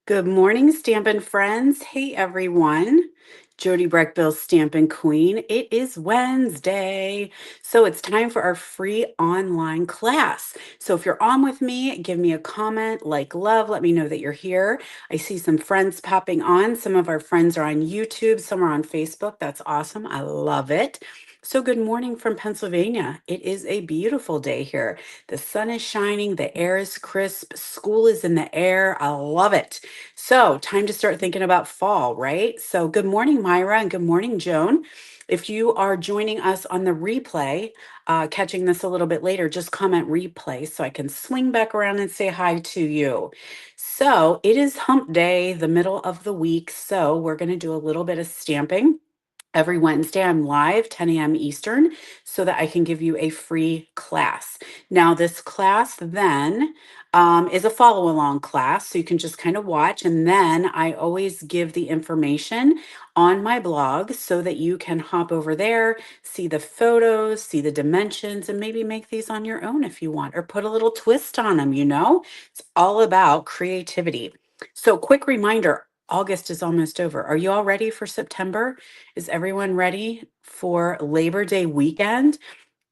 Good morning, Stampin' Friends. Hey, everyone. Jody Breckbill, Stampin' Queen. It is Wednesday, so it's time for our free online class. So if you're on with me, give me a comment, like love, let me know that you're here. I see some friends popping on. Some of our friends are on YouTube, some are on Facebook. That's awesome. I love it. So good morning from Pennsylvania. It is a beautiful day here. The sun is shining, the air is crisp, school is in the air. I love it. So, time to start thinking about fall, right? So, good morning, Myra, and good morning, Joan. If you are joining us on the replay, catching this a little bit later, just comment replay so I can swing back around and say hi to you. So, it is hump day, the middle of the week. So, we're going to do a little bit of stamping. Every Wednesday, I'm live 10 a.m. Eastern so that I can give you a free class. Now, this class then is a follow along class, so you can just kind of watch. And then I always give the information on my blog so that you can hop over there, see the photos, see the dimensions, and maybe make these on your own if you want, or put a little twist on them. It's all about creativity. So, quick reminder. August is almost over. Are you all ready for September? Is everyone ready for Labor Day weekend?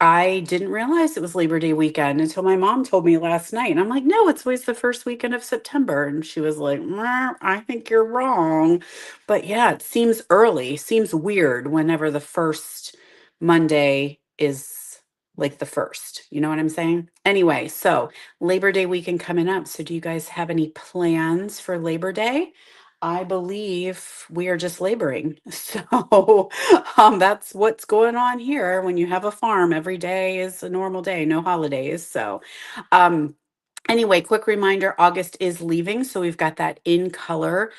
I didn't realize it was Labor Day weekend until my mom told me last night. And I'm like, no, it's always the first weekend of September. And she was like, "Meh, I think you're wrong." But yeah, it seems early, seems weird whenever the first Monday is like the first. You know what I'm saying? Anyway, so Labor Day weekend coming up. So do you guys have any plans for Labor Day? I believe we are just laboring. So that's what's going on here. When you have a farm, every day is a normal day, no holidays. So, um, anyway, quick reminder, August is leaving. So we've got that in color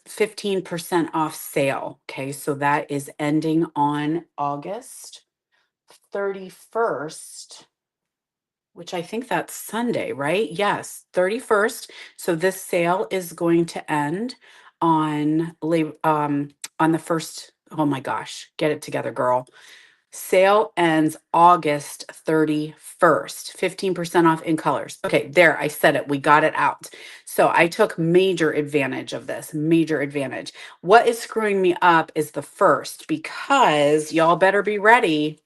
15% off sale. Okay, so that is ending on August 31st, which I think that's Sunday, right? Yes, 31st. So this sale is going to end on on the first. Oh my gosh, get it together, girl. Sale ends August 31st. 15% off in colors. Okay, there, I said it. We got it out. So I took major advantage of this, major advantage. What is screwing me up is the first, because y'all better be ready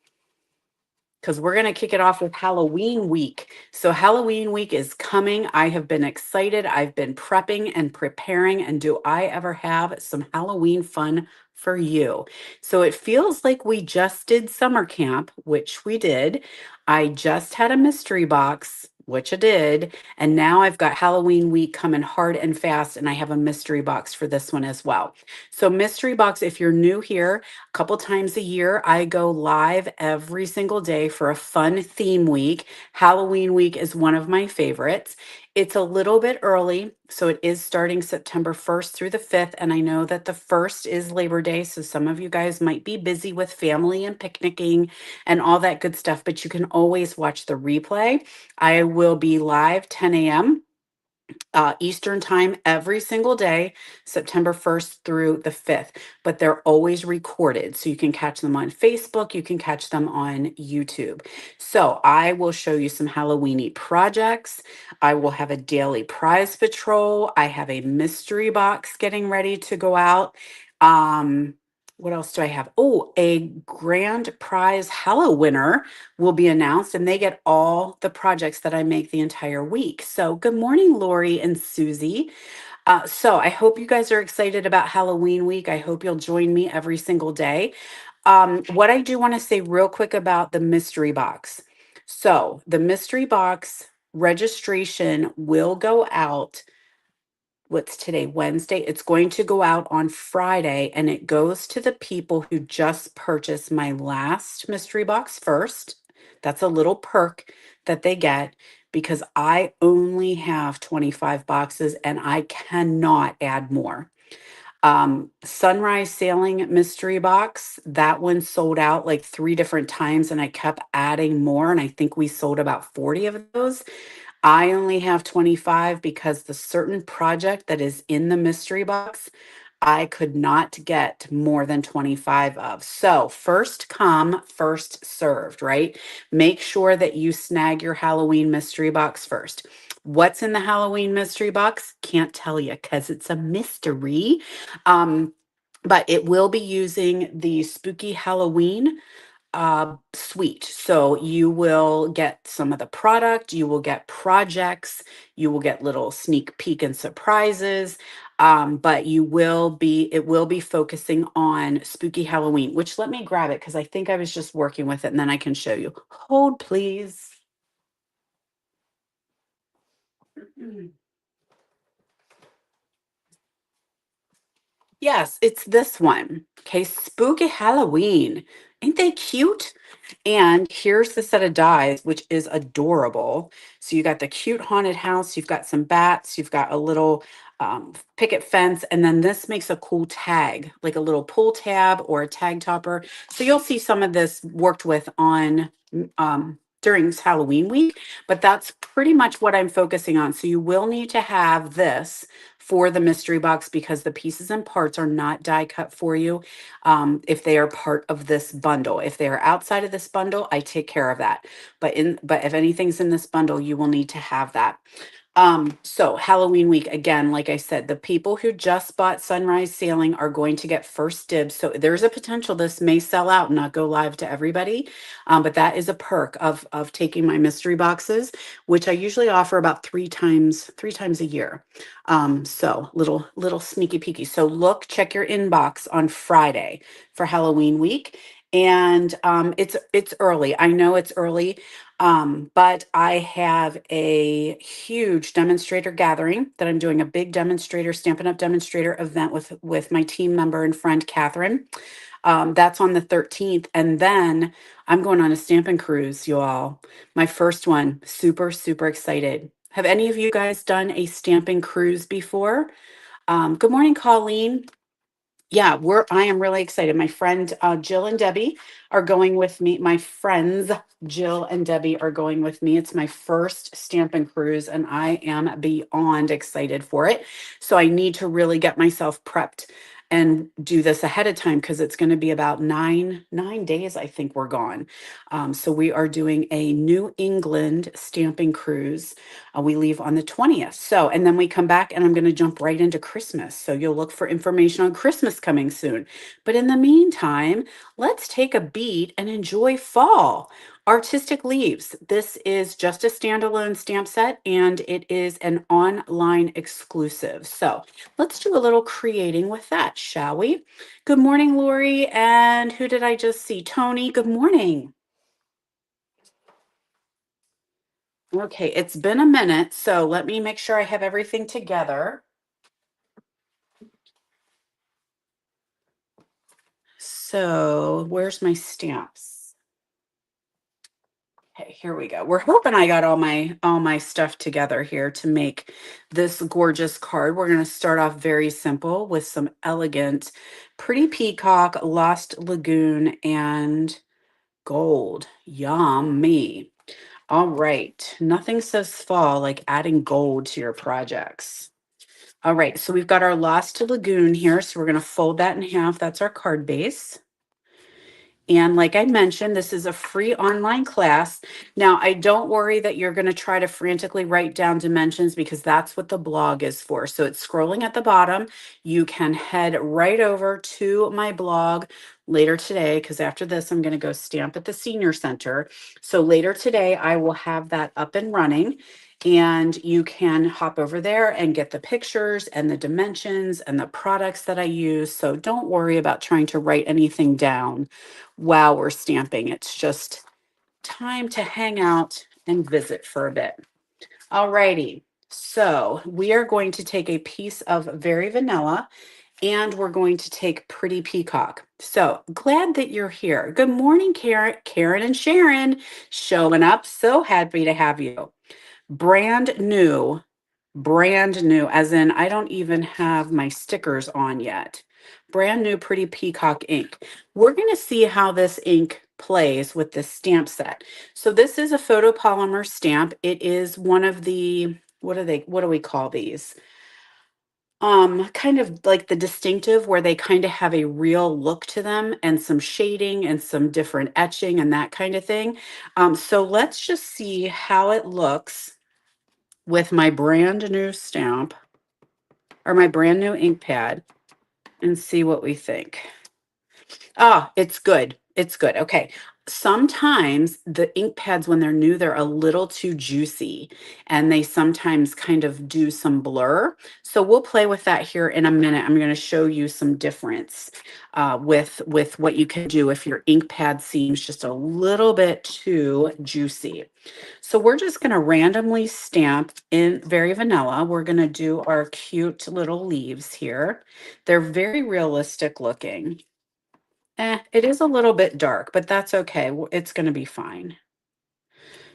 because we're going to kick it off with Halloween week. So, Halloween week is coming. I have been excited. I've been prepping and preparing. And do I ever have some Halloween fun for you? So, it feels like we just did summer camp, which we did. I just had a mystery box, which I did. And now I've got Halloween week coming hard and fast. And I have a mystery box for this one as well. So, mystery box, if you're new here, couple times a year, I go live every single day for a fun theme week. Halloween week is one of my favorites. It's a little bit early, so it is starting September 1st through the 5th. And I know that the 1st is Labor Day, so some of you guys might be busy with family and picnicking and all that good stuff, but you can always watch the replay. I will be live 10 a.m. Eastern time every single day, September 1st through the 5th. But they're always recorded. So you can catch them on Facebook, you can catch them on YouTube. So I will show you some Halloweeny projects. I will have a daily prize patrol. I have a mystery box getting ready to go out. Um, what else do I have? Oh, a grand prize Hallow winner will be announced, and they get all the projects that I make the entire week. So, good morning, Lori and Susie. So, I hope you guys are excited about Halloween week. I hope you'll join me every single day. What I do want to say real quick about the mystery box. So, the mystery box registration will go out. What's today? Wednesday. It's going to go out on Friday, and it goes to the people who just purchased my last mystery box first. That's a little perk that they get because I only have 25 boxes and I cannot add more. Sunrise Sailing mystery box, that one sold out like three different times, and I kept adding more, and I think we sold about 40 of those. I only have 25 because the certain project that is in the mystery box, I could not get more than 25 of. So, first come, first served, right? Make sure that you snag your Halloween mystery box first. What's in the Halloween mystery box? Can't tell you because it's a mystery. Um, but it will be using the Spooky Halloween suite. So you will get some of the product, you will get projects, you will get little sneak peek and surprises. But it will be focusing on Spooky Halloween, which let me grab it because I think I was just working with it and then I can show you. Hold, please. Yes, it's this one. Okay, Spooky Halloween. Ain't they cute? And here's the set of dies, which is adorable. So you got the cute haunted house, you've got some bats, you've got a little picket fence, and then this makes a cool tag, like a little pull tab or a tag topper. So you'll see some of this worked with on during Halloween week, but that's pretty much what I'm focusing on. So you will need to have this for the mystery box because the pieces and parts are not die cut for you if they are part of this bundle. If they are outside of this bundle, I take care of that. But if anything's in this bundle, you will need to have that. So Halloween week, again, like I said, the people who just bought Sunrise Sailing are going to get first dibs. So there's a potential this may sell out and not go live to everybody. But that is a perk of taking my mystery boxes, which I usually offer about three times a year. So little sneaky peeky. So check your inbox on Friday for Halloween week. And it's early. I know it's early. But I have a huge demonstrator gathering that I'm doing a big demonstrator, Stampin' Up! Demonstrator event with my team member and friend Catherine. That's on the 13th. And then I'm going on a stamping cruise, you all. My first one. Super, super excited. Have any of you guys done a stamping cruise before? Good morning, Colleen. Yeah, I am really excited. My friend Jill and Debbie are going with me. My friends Jill and Debbie are going with me. It's my first Stampin' Cruise, and I am beyond excited for it. So I need to really get myself prepped and do this ahead of time because it's going to be about nine days. I think we're gone. So we are doing a New England Stamping Cruise. We leave on the 20th. So, and then we come back and I'm going to jump right into Christmas. So you'll look for information on Christmas coming soon. But in the meantime, let's take a beat and enjoy fall. Artistic Leaves. This is just a standalone stamp set and it is an online exclusive. So let's do a little creating with that, shall we? Good morning, Lori. And who did I just see? Tony. Good morning. Okay, it's been a minute, so let me make sure I have everything together. So, where's my stamps? Okay, here we go. We're hoping I got all my stuff together here to make this gorgeous card. We're going to start off very simple with some elegant Pretty Peacock, Lost Lagoon, and gold. Yummy. All right. Nothing says fall like adding gold to your projects. All right, so we've got our Lost Lagoon here. So we're going to fold that in half. That's our card base. And like I mentioned, this is a free online class. Now, I don't worry that you're going to try to frantically write down dimensions because that's what the blog is for. So it's scrolling at the bottom. You can head right over to my blog later today because after this, I'm going to go stamp at the senior center. So later today, I will have that up and running. And you can hop over there and get the pictures and the dimensions and the products that I use. So don't worry about trying to write anything down while we're stamping. It's just time to hang out and visit for a bit. All righty. So we are going to take a piece of Very Vanilla and we're going to take Pretty Peacock. So glad that you're here. Good morning, Karen and Sharon showing up. So happy to have you. Brand new, as in I don't even have my stickers on yet. Brand new Pretty Peacock ink. We're going to see how this ink plays with this stamp set. So this is a photopolymer stamp. It is one of the, what do we call these? Kind of like the distinctive where they kind of have a real look to them and some shading and some different etching and that kind of thing. So let's just see how it looks with my brand new stamp or my brand new ink pad and see what we think. Ah, it's good. It's good. Okay. Sometimes the ink pads, when they're new, they're a little too juicy and they sometimes kind of do some blur. So we'll play with that here in a minute. I'm going to show you some difference with what you can do if your ink pad seems just a little bit too juicy. So we're just going to randomly stamp in very vanilla. We're going to do our cute little leaves here. They're very realistic looking. It is a little bit dark, but that's okay. It's going to be fine.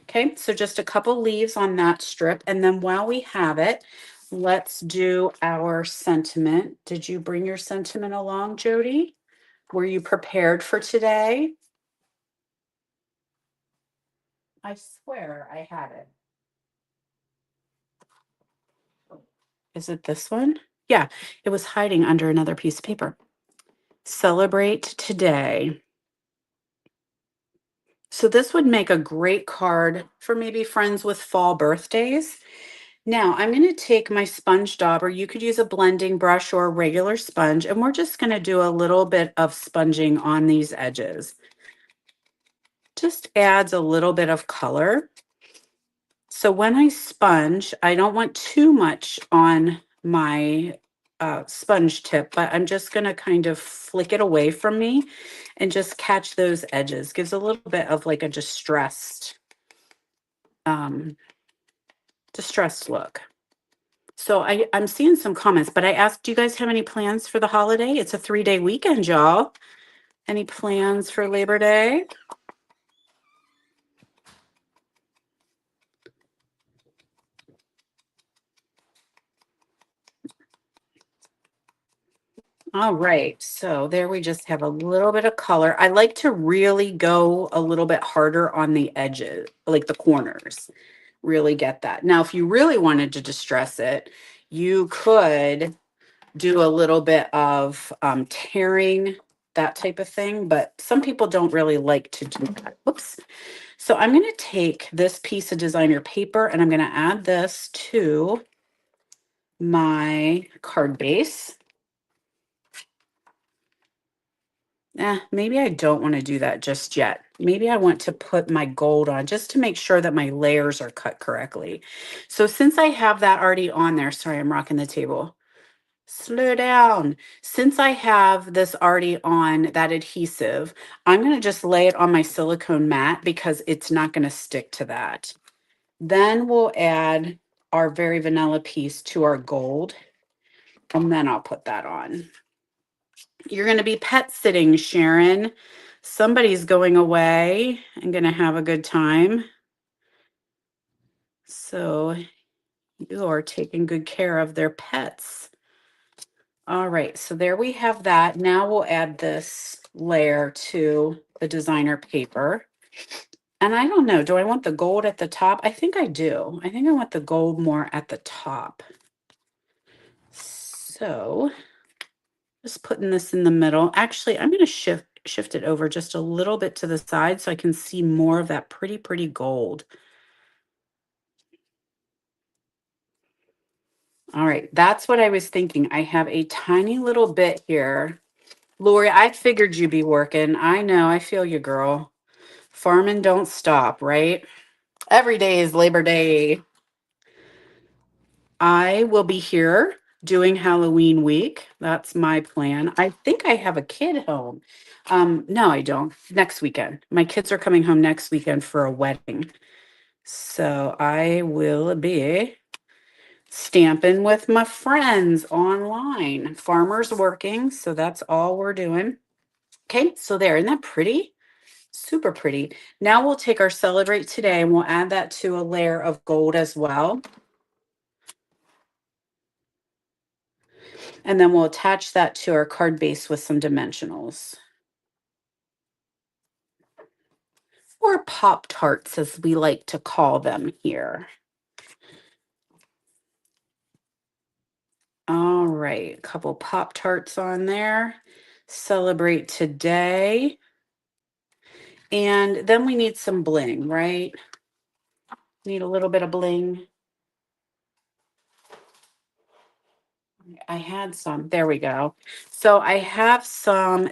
Okay, so just a couple leaves on that strip. And then while we have it, let's do our sentiment. Did you bring your sentiment along, Jody? Were you prepared for today? I swear I had it. Is it this one? Yeah, it was hiding under another piece of paper. Celebrate today. So this would make a great card for maybe friends with fall birthdays. Now I'm going to take my sponge dauber. You could use a blending brush or a regular sponge, and we're just going to do a little bit of sponging on these edges. Just adds a little bit of color. So when I sponge, I don't want too much on my sponge tip, but I'm just going to kind of flick it away from me and just catch those edges. Gives a little bit of like a um, distressed look. So I'm seeing some comments, but I asked, do you guys have any plans for the holiday? It's a 3-day weekend, y'all. Any plans for Labor Day? All right, so there we just have a little bit of color. I like to really go a little bit harder on the edges, like the corners. Really get that. Now, if you really wanted to distress it, you could do a little bit of tearing, that type of thing, but some people don't really like to do that. Oops. So I'm going to take this piece of designer paper and I'm going to add this to my card base. Maybe I don't want to do that just yet. Maybe I want to put my gold on just to make sure that my layers are cut correctly. So since I have that already on there, sorry, I'm rocking the table. Slow down. Since I have this already on that adhesive, I'm going to just lay it on my silicone mat because it's not going to stick to that. Then we'll add our very vanilla piece to our gold, and then I'll put that on. You're going to be pet sitting, Sharon. Somebody's going away and going to have a good time. So you are taking good care of their pets. All right, so there we have that. Now we'll add this layer to the designer paper. And I don't know, do I want the gold at the top? I think I do. I think I want the gold more at the top. So just putting this in the middle. Actually, I'm going to shift it over just a little bit to the side so I can see more of that pretty gold. All right, that's what I was thinking. I have a tiny little bit here. Lori, I figured you'd be working. I know, I feel you, girl. Farming don't stop, right? Every day is Labor Day. I will be here doing Halloween week. That's my plan. I think I have a kid home. No, I don't. Next weekend. My kids are coming home next weekend for a wedding. So I will be stamping with my friends online. Farmers working, so that's all we're doing. Okay, so there, isn't that pretty? Super pretty. Now we'll take our Celebrate Today and we'll add that to a layer of gold as well. And then we'll attach that to our card base with some dimensionals. Or Pop-Tarts, as we like to call them here. All right, a couple Pop-Tarts on there. Celebrate Today. And then we need some bling, right? Need a little bit of bling. I had some. There we go. So I have some.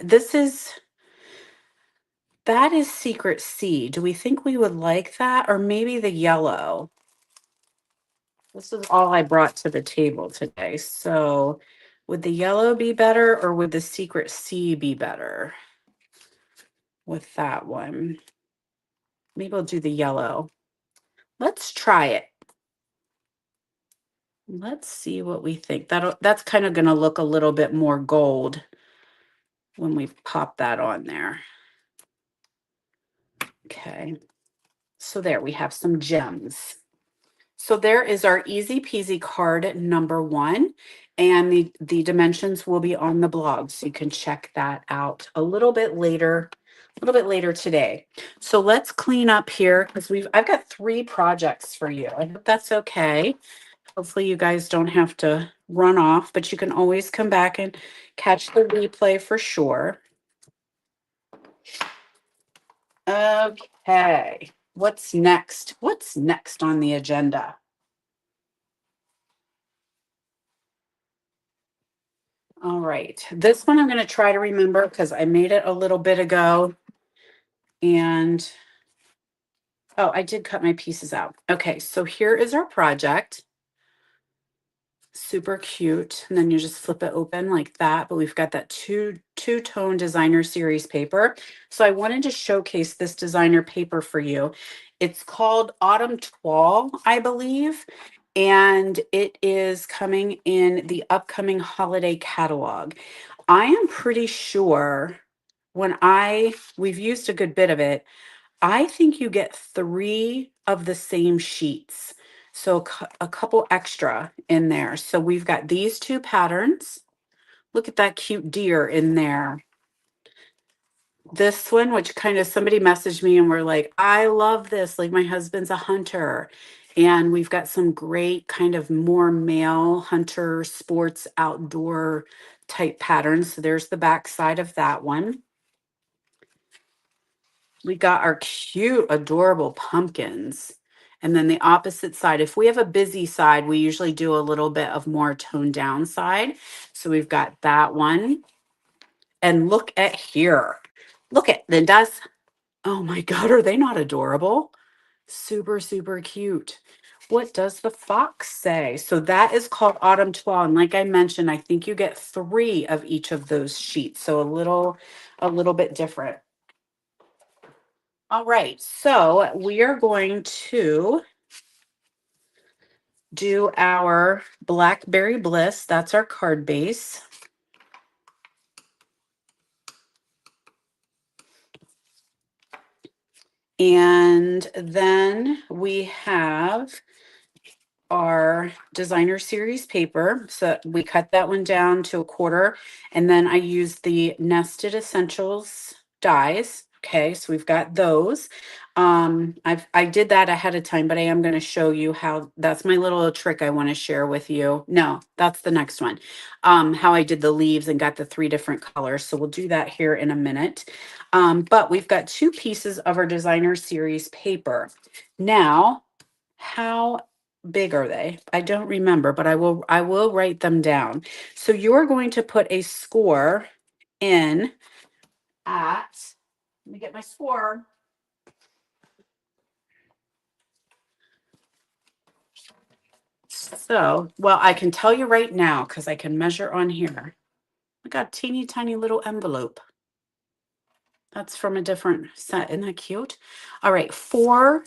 That is Secret C. Do we think we would like that? Or maybe the yellow? This is all I brought to the table today. So would the yellow be better or would the Secret C be better with that one? Maybe we'll do the yellow. Let's try it. Let's see what we think. That's kind of going to look a little bit more gold when we pop that on there. Okay. So there we have some gems. So there is our easy peasy card number one. And the dimensions will be on the blog. So you can check that out a little bit later today. So let's clean up here because I've got 3 projects for you. I hope that's okay. Hopefully you guys don't have to run off, but you can always come back and catch the replay for sure. Okay. What's next? What's next on the agenda? All right. This one I'm going to try to remember because I made it a little bit ago. And oh, I did cut my pieces out. Okay. So here is our project. Super cute. And then you just flip it open like that. But we've got that two-tone designer series paper. So I wanted to showcase this designer paper for you. It's called Autumn Toile, I believe. And it is coming in the upcoming holiday catalog. I am pretty sure we've used a good bit of it. I think you get 3 of the same sheets. So a couple extra in there. So we've got these 2 patterns. Look at that cute deer in there. This one, which kind of somebody messaged me and we're like, I love this. Like my husband's a hunter. And we've got some great kind of more male hunter sports outdoor type patterns. So there's the back side of that one. We got our cute, adorable pumpkins. And then the opposite side, if we have a busy side, we usually do a little bit of more toned down side. So we've got that one. And look at here. Look at Linda's. Oh my God, are they not adorable? Super, super cute. What does the fox say? So that is called Autumn Toile. And like I mentioned, I think you get 3 of each of those sheets. So a little bit different. All right, so we are going to do our Blackberry Bliss. That's our card base. And then we have our designer series paper. So we cut that one down to 1/4. And then I use the Nested Essentials dies. Okay, so we've got those. I did that ahead of time, but I am going to show you how. That's my little trick I want to share with you. No, that's the next one. How I did the leaves and got the 3 different colors. So we'll do that here in a minute. But we've got 2 pieces of our designer series paper. Now, how big are they? I don't remember, but I will write them down. So you're going to put a score in at, let me get my score. So, well, I can tell you right now because I can measure on here. I got a teeny tiny little envelope. That's from a different set. Isn't that cute? All right, 4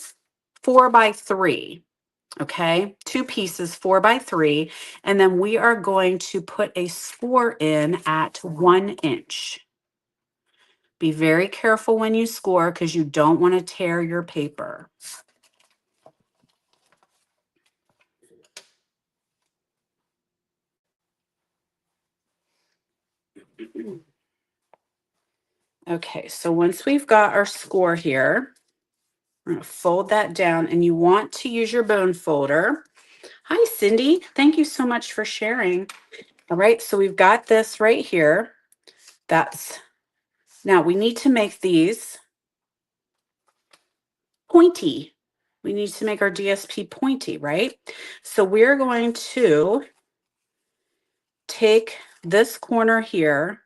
by 3. Okay, 2 pieces, 4 by 3. And then we are going to put a score in at 1 inch. Be very careful when you score because you don't want to tear your paper. Okay, so once we've got our score here, we're going to fold that down and you want to use your bone folder. Hi, Cindy. Thank you so much for sharing. All right, so we've got this right here. Now we need to make these pointy. We need to make our DSP pointy, right? So we're going to take this corner here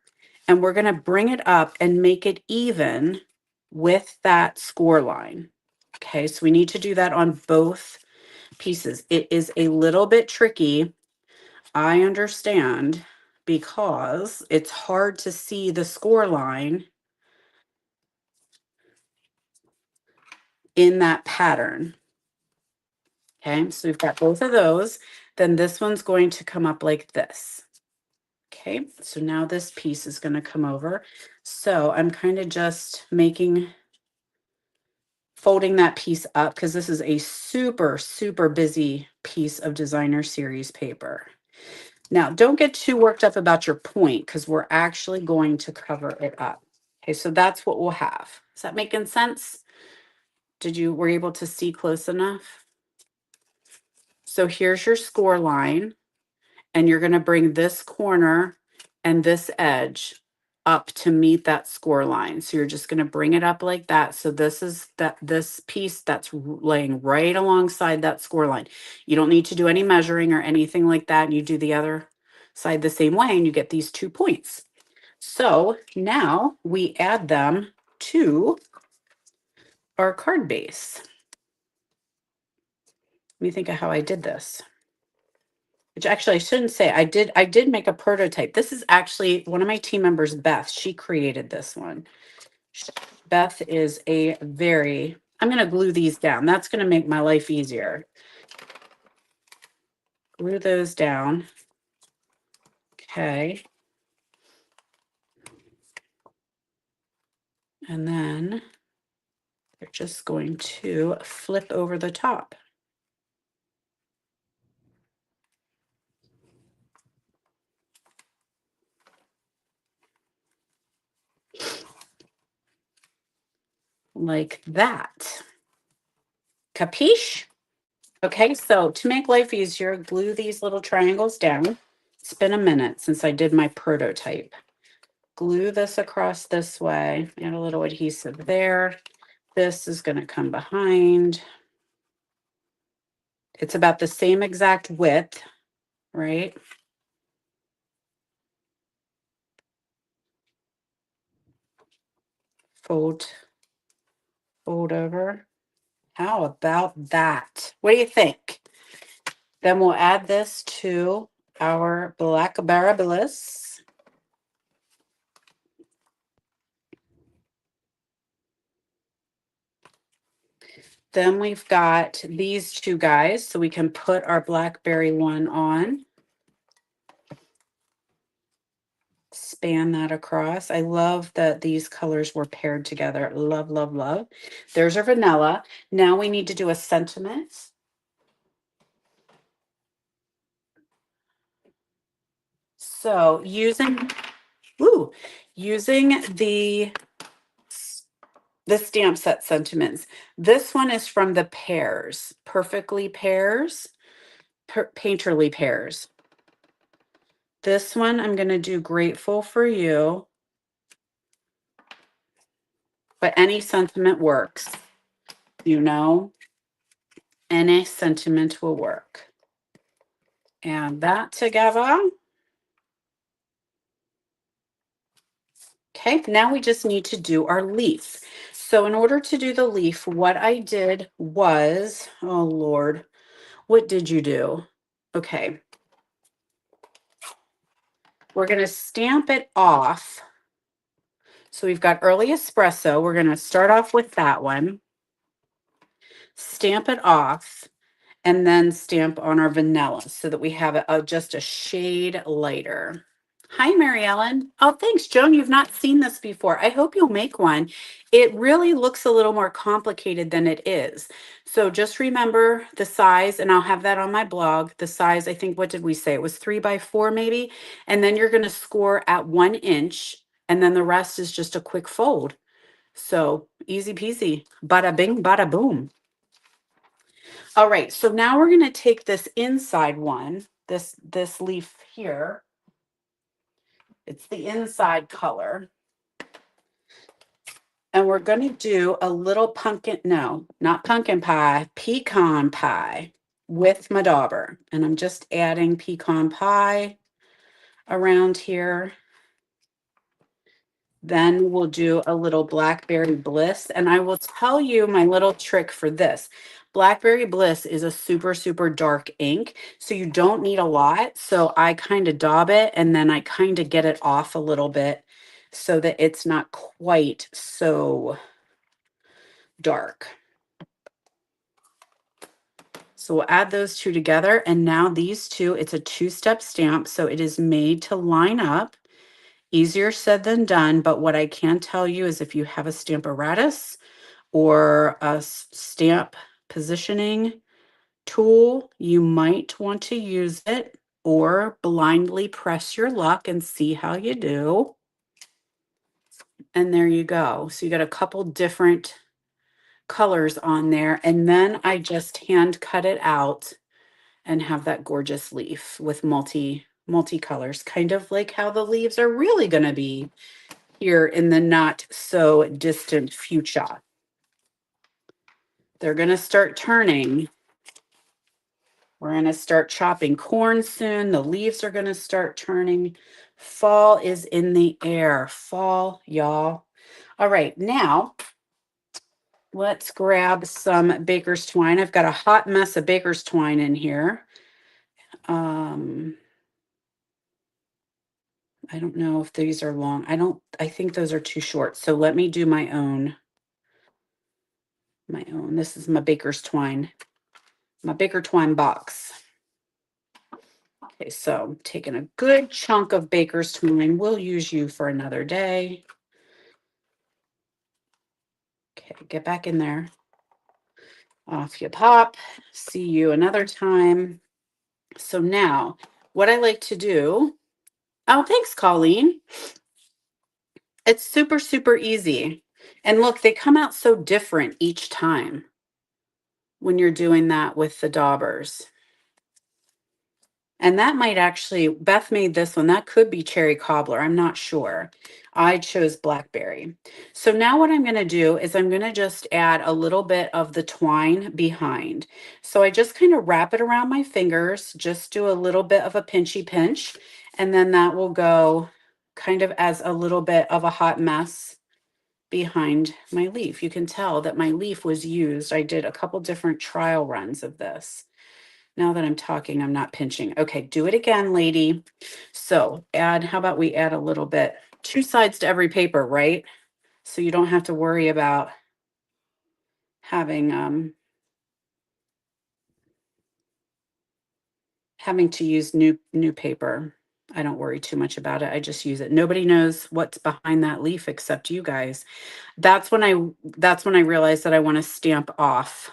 and we're going to bring it up and make it even with that score line. Okay, so we need to do that on both pieces. It is a little bit tricky, I understand, because it's hard to see the score line in that pattern. Okay, so we've got both of those. Then this one's going to come up like this. Okay, so now this piece is going to come over. So I'm kind of just folding that piece up because this is a super, super busy piece of designer series paper. Now, don't get too worked up about your point because we're actually going to cover it up. Okay, so that's what we'll have. Is that making sense? Were you able to see close enough? So here's your score line, and you're going to bring this corner and this edge up to meet that score line. So you're just going to bring it up like that. So this piece that's laying right alongside that score line. You don't need to do any measuring or anything like that. And you do the other side the same way and you get these 2 points. So now we add them to our card base. Let me think of how I did this. Which actually I shouldn't say. I did make a prototype. This is actually one of my team members, Beth. She created this one. Beth is I'm going to glue these down. That's going to make my life easier. Glue those down. Okay. And then they're just going to flip over the top. Like that. Capiche? Okay, so to make life easier, glue these little triangles down. It's been a minute since I did my prototype. Glue this across this way, add a little adhesive there. This is going to come behind. It's about the same exact width, right? Fold over. How about that? What do you think? Then we'll add this to our black barabilis. Then we've got these 2 guys, so we can put our blackberry one on. Span that across. I love that these colors were paired together. Love, love, love. There's our vanilla. Now we need to do a sentiment. So using the stamp set sentiments. This one is from the Pears, Perfectly Pears, Painterly Pears. This one I'm going to do Grateful for You, but any sentiment works, any sentiment will work. Add that together. Okay, now we just need to do our leaf. So in order to do the leaf, what I did was, oh Lord, what did you do? Okay. We're going to stamp it off. So we've got early espresso. We're going to start off with that one. Stamp it off and then stamp on our vanilla so that we have it just a shade lighter. Hi, Mary Ellen. Oh, thanks, Joan. You've not seen this before. I hope you'll make one. It really looks a little more complicated than it is. So just remember the size, and I'll have that on my blog. The size, I think, what did we say? It was 3x4 maybe. And then you're going to score at 1 inch, and then the rest is just a quick fold. So easy peasy. Bada bing, bada boom. All right, so now we're going to take this inside one, this leaf here. It's the inside color. And we're going to do a little not pumpkin pie, pecan pie with my dauber. And I'm just adding pecan pie around here. Then we'll do a little Blackberry Bliss. And I will tell you my little trick for this. Blackberry Bliss is a super, super dark ink, so you don't need a lot. So I kind of daub it and then I kind of get it off a little bit so that it's not quite so dark. So we'll add those two together. And now these two, it's a two-step stamp. So it is made to line up. Easier said than done. But what I can tell you is if you have a Stamparatus or a stamp positioning tool, you might want to use it or blindly press your luck and see how you do. And there you go. So you got a couple different colors on there. And then I just hand cut it out and have that gorgeous leaf with multicolors, kind of like how the leaves are really going to be here in the not so distant future. They're going to start turning. We're going to start chopping corn soon. The leaves are going to start turning. Fall is in the air. Fall, y'all. All right, now let's grab some baker's twine. I've got a hot mess of baker's twine in here. I don't know if these are long. I think those are too short. So let me do my own. This is my baker's twine. My baker twine box. Okay, so I'm taking a good chunk of baker's twine. We'll use you for another day. Okay, get back in there. Off you pop. See you another time. So now, what I like to do, oh, thanks, Colleen. It's super, super easy. And look, they come out so different each time when you're doing that with the daubers. And that might actually, Beth made this one. That could be cherry cobbler. I'm not sure. I chose blackberry. So now what I'm going to do is I'm going to just add a little bit of the twine behind. So I just kind of wrap it around my fingers, just do a little bit of a pinchy pinch, and then that will go kind of as a little bit of a hot mess behind my leaf. You can tell that my leaf was used. I did a couple different trial runs of this. Now that I'm talking, I'm not pinching. Okay, do it again, lady. So how about we add a little bit, 2 sides to every paper, right? So you don't have to worry about having to use new paper. I don't worry too much about it. I just use it. Nobody knows what's behind that leaf except you guys. That's when I realized that I want to stamp off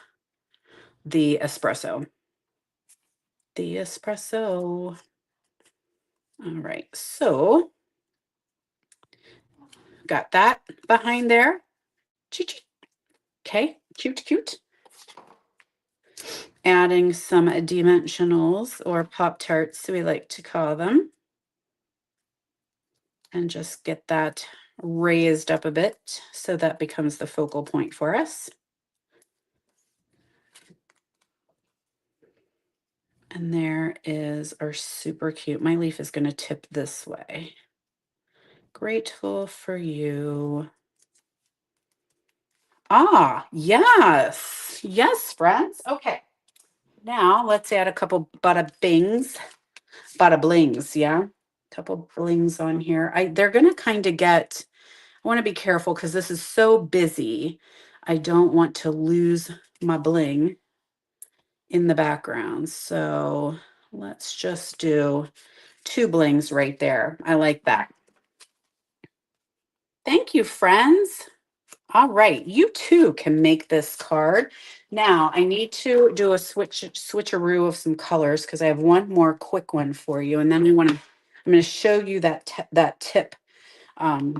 the espresso. The espresso. All right, so got that behind there. Okay, cute. Adding some dimensionals or Pop-Tarts, we like to call them. And just get that raised up a bit so that becomes the focal point for us. And there is our super cute. My leaf is going to tip this way. Grateful for you. Ah, yes. Yes, friends. Okay. Now let's add a couple bada blings, yeah. Couple blings on here. They're going to kind of get, I want to be careful because this is so busy. I don't want to lose my bling in the background. So let's just do 2 blings right there. I like that. Thank you, friends. All right, you too can make this card. Now I need to do a switcheroo of some colors because I have one more quick one for you, and then I'm going to show you that tip that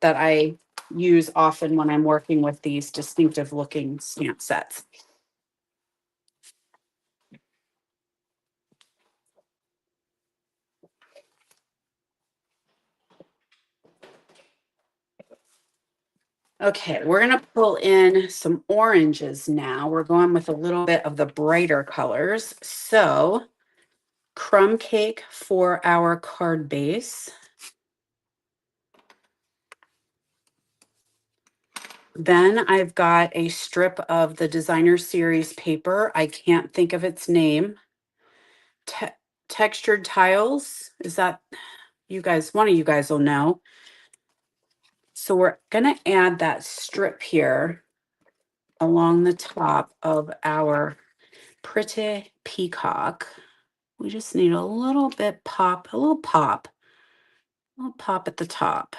I use often when I'm working with these distinctive looking stamp sets. Okay, we're going to pull in some oranges now. We're going with a little bit of the brighter colors. So crumb cake for our card base. Then I've got a strip of the designer series paper. I can't think of its name. Te- Textured tiles. Is that you guys? One of you guys will know. So we're going to add that strip here along the top of our pretty peacock. We just need a little bit pop, a little pop at the top.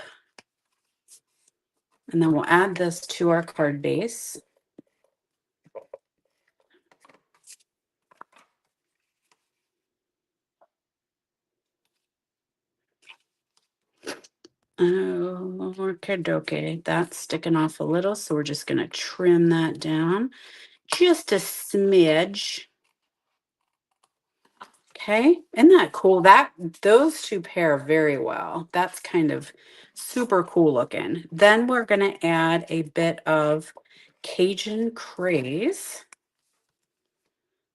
And then we'll add this to our card base. Oh, okay, that's sticking off a little, so we're just going to trim that down just a smidge. Okay, isn't that cool? Those two pair very well. That's kind of super cool looking. Then we're going to add a bit of Cajun craze.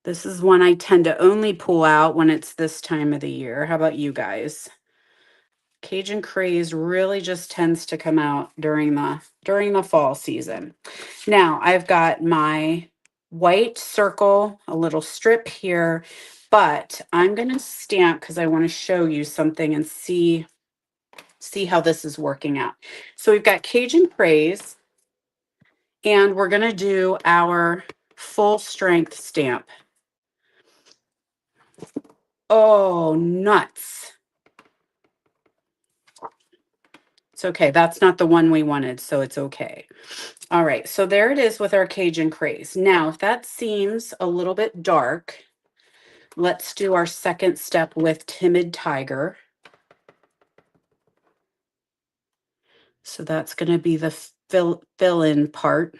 This is one I tend to only pull out when it's this time of the year. How about you guys? Cajun craze really just tends to come out during the fall season. Now, I've got my white circle, a little strip here, but I'm going to stamp because I want to show you something and see how this is working out. So we've got Cajun craze, and we're going to do our full strength stamp. Oh, nuts. It's okay. That's not the one we wanted, so it's okay. All right, so there it is with our Cajun craze. Now, if that seems a little bit dark, let's do our second step with Timid Tiger. So that's going to be the fill-in part.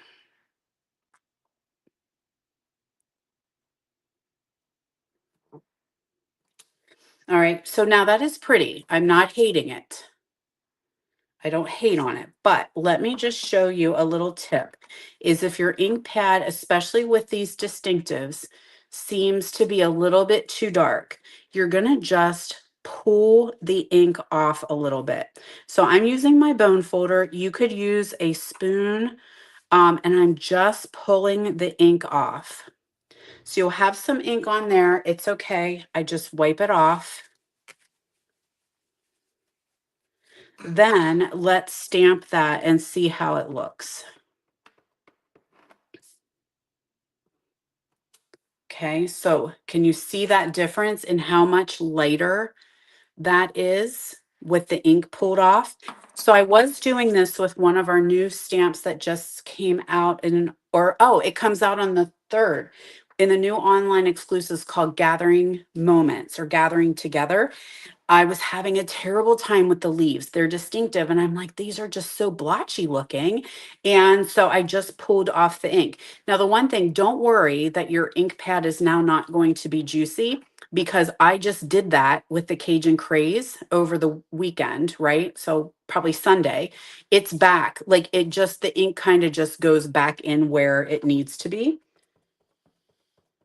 All right, so now that is pretty. I'm not hating it. I don't hate on it, but let me just show you a little tip is if your ink pad, especially with these distinctives, seems to be a little bit too dark, you're going to just pull the ink off a little bit. So I'm using my bone folder. You could use a spoon, and I'm just pulling the ink off. So you'll have some ink on there. It's okay. I just wipe it off. Then let's stamp that and see how it looks. Okay, so can you see that difference in how much lighter that is with the ink pulled off? So I was doing this with one of our new stamps that just came out it comes out on the 3rd in the new online exclusives called Gathering Moments or Gathering Together. I was having a terrible time with the leaves. They're distinctive. And I'm like, these are just so blotchy looking. And so I just pulled off the ink. Now, the one thing, don't worry that your ink pad is now not going to be juicy because I just did that with the Cajun Craze over the weekend, right? So probably Sunday. It's back. Like the ink kind of just goes back in where it needs to be.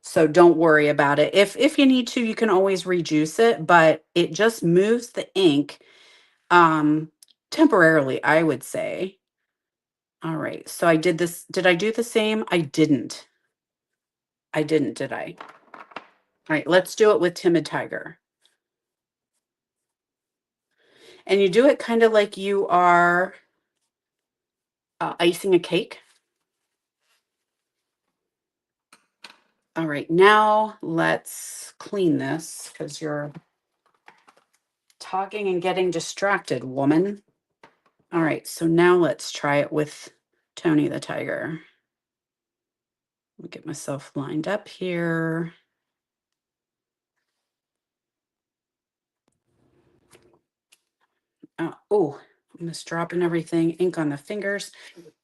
So don't worry about it. If you need to, you can always rejuice it, but it just moves the ink um temporarily, I would say. All right. So I did this. Did I do the same? I didn't. I didn't, did I? All right, let's do it with Timid Tiger. And you do it kind of like you are icing a cake. All right, now let's clean this because you're talking and getting distracted, woman. All right, so now let's try it with Tony the Tiger. Let me get myself lined up here. Oh, I'm just dropping everything, ink on the fingers.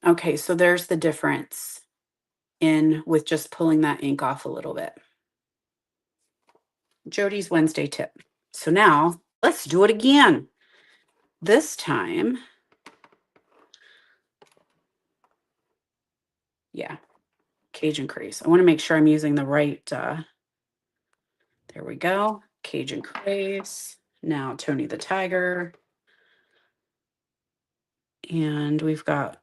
Okay, so there's the difference in with just pulling that ink off a little bit. Jody's Wednesday tip. So now let's do it again. This time, yeah, Cajun Craze. I want to make sure I'm using the right, there we go. Cajun Craze. Now Tony the Tiger. And we've got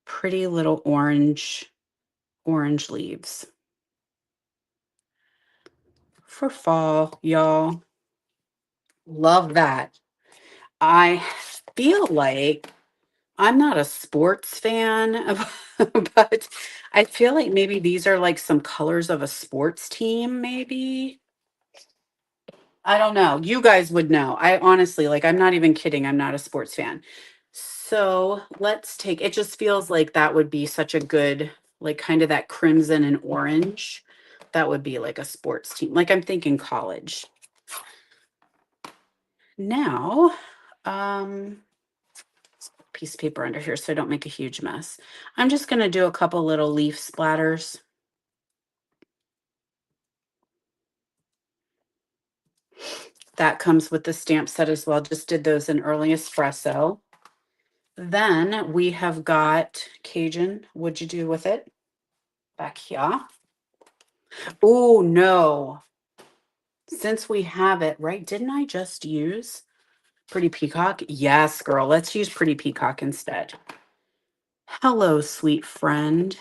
pretty little orange leaves for fall, y'all. Love that. I feel like I'm not a sports fan, but I feel like maybe these are like some colors of a sports team, maybe. I don't know. You guys would know. I honestly, like, I'm not even kidding. I'm not a sports fan. So let's take, it just feels like that would be such a good, like, kind of that crimson and orange. That would be like a sports team. Like, I'm thinking college. Now, piece of paper under here so I don't make a huge mess. I'm just going to do a couple little leaf splatters. That comes with the stamp set as well. Just did those in early espresso. Then we have got Cajun. What'd you do with it? Back here. Oh, no. Since we have it, right? Didn't I just use Pretty Peacock? Yes, girl. Let's use Pretty Peacock instead. Hello, sweet friend.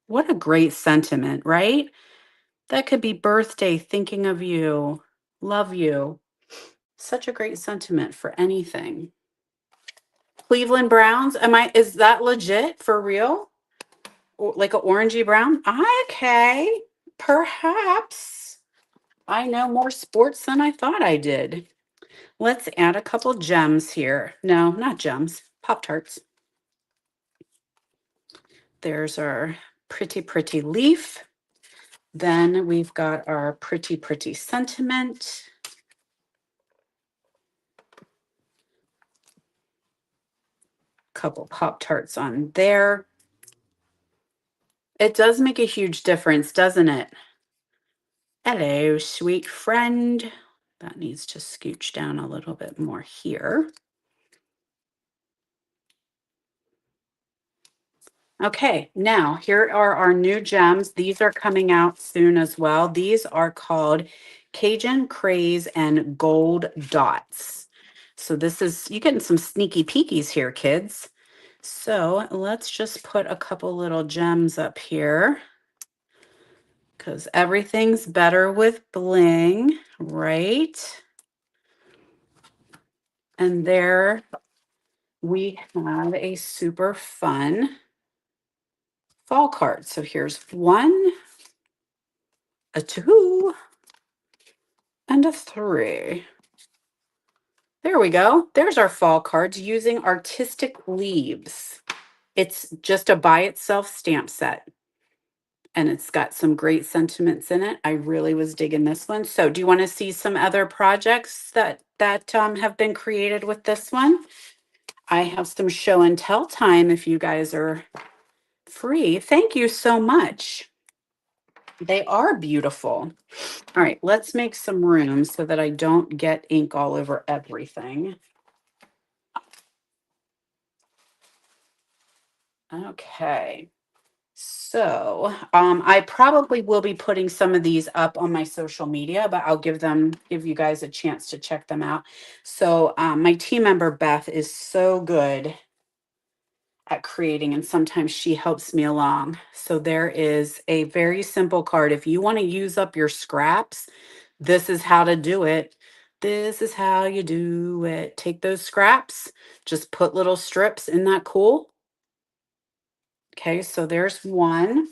What a great sentiment, right? That could be birthday, thinking of you, love you. Such a great sentiment for anything. Cleveland Browns. Is that legit for real? Like a orangey brown? Okay. Perhaps. I know more sports than I thought I did. Let's add a couple gems here. No, not gems. Pop-Tarts. There's our pretty leaf. Then we've got our pretty sentiment. Couple Pop-Tarts on there. It does make a huge difference, doesn't it? Hello, sweet friend. That needs to scooch down a little bit more here. Okay, now here are our new gems. These are coming out soon as well. These are called Cajun Craze and Gold Dots. So this is, you're getting some sneaky peekies here, kids. So let's just put a couple little gems up here because everything's better with bling, right? And there we have a super fun fall card. So here's one, a two, and a three. There we go. There's our fall cards using artistic leaves. It's just a by itself stamp set. And it's got some great sentiments in it. I really was digging this one. So do you want to see some other projects that have been created with this one? I have some show and tell time if you guys are free. Thank you so much. They are beautiful. All right, let's make some room so that I don't get ink all over everything. Okay. So I probably will be putting some of these up on my social media, but I'll give you guys a chance to check them out. So my team member Beth is so good at creating, and sometimes she helps me along. So there is a very simple card. If you want to use up your scraps, this is how to do it. This is how you do it. Take those scraps, just put little strips. Isn't that cool? Okay, so there's one.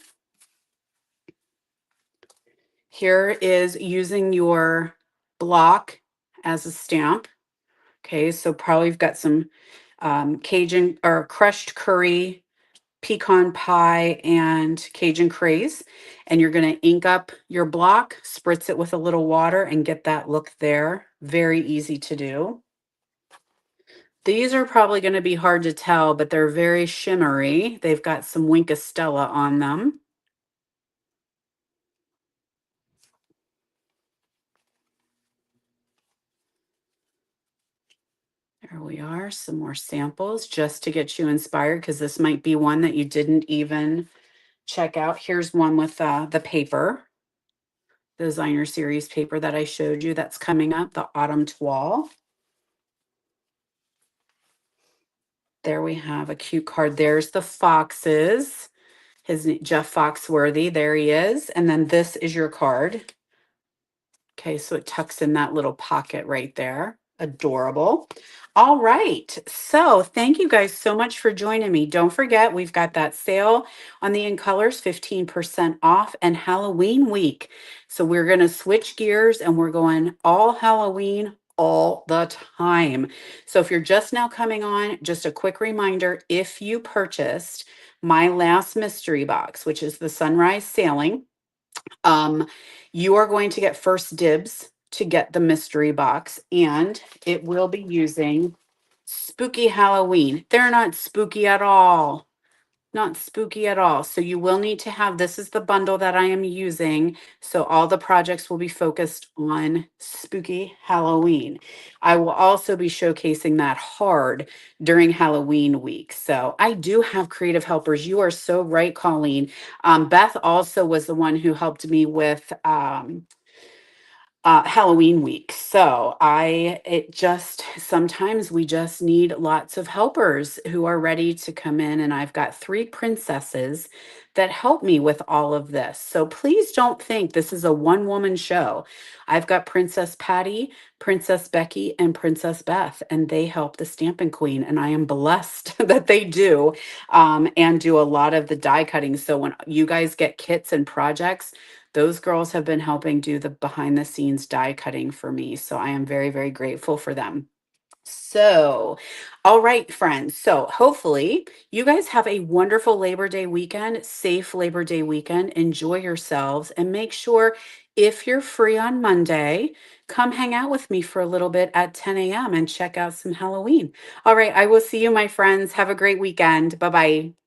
Here is using your block as a stamp. Okay, so probably you've got some Cajun or crushed curry, pecan pie, and Cajun craze. And you're going to ink up your block, spritz it with a little water, and get that look there. Very easy to do. These are probably going to be hard to tell, but they're very shimmery. They've got some Winkostella on them. There we are, some more samples just to get you inspired because this might be one that you didn't even check out. Here's one with the paper. the designer series paper that I showed you that's coming up, the autumn toile. There we have a cute card. There's the foxes. Jeff Foxworthy, there he is. And then this is your card. Okay, so it tucks in that little pocket right there. Adorable. All right. So thank you guys so much for joining me. Don't forget, we've got that sale on the In Colors, 15% off, and Halloween week. So we're going to switch gears and we're going all Halloween all the time. So if you're just now coming on, just a quick reminder, if you purchased my last mystery box, which is the Sunrise Sailing, um, you are going to get first dibs to get the mystery box, and it will be using Spooky Halloween. They're not spooky at all. Not spooky at all. So you will need to have, this is the bundle that I am using. So all the projects will be focused on spooky Halloween. I will also be showcasing that hard during Halloween week. So I do have creative helpers. You are so right, Colleen. Beth also was the one who helped me with Halloween week. So it just, sometimes we just need lots of helpers who are ready to come in. And I've got 3 princesses that help me with all of this. So please don't think this is a one woman show. I've got Princess Patty, Princess Becky, and Princess Beth, and they help the Stampin' Queen. And I am blessed that they do, and do a lot of the die cutting. So when you guys get kits and projects, those girls have been helping do the behind the scenes die cutting for me. So I am very, very grateful for them. So, all right, friends. So, hopefully, you guys have a wonderful Labor Day weekend, safe Labor Day weekend. Enjoy yourselves and make sure if you're free on Monday, come hang out with me for a little bit at 10 a.m. and check out some Halloween. All right, I will see you, my friends. Have a great weekend. Bye bye.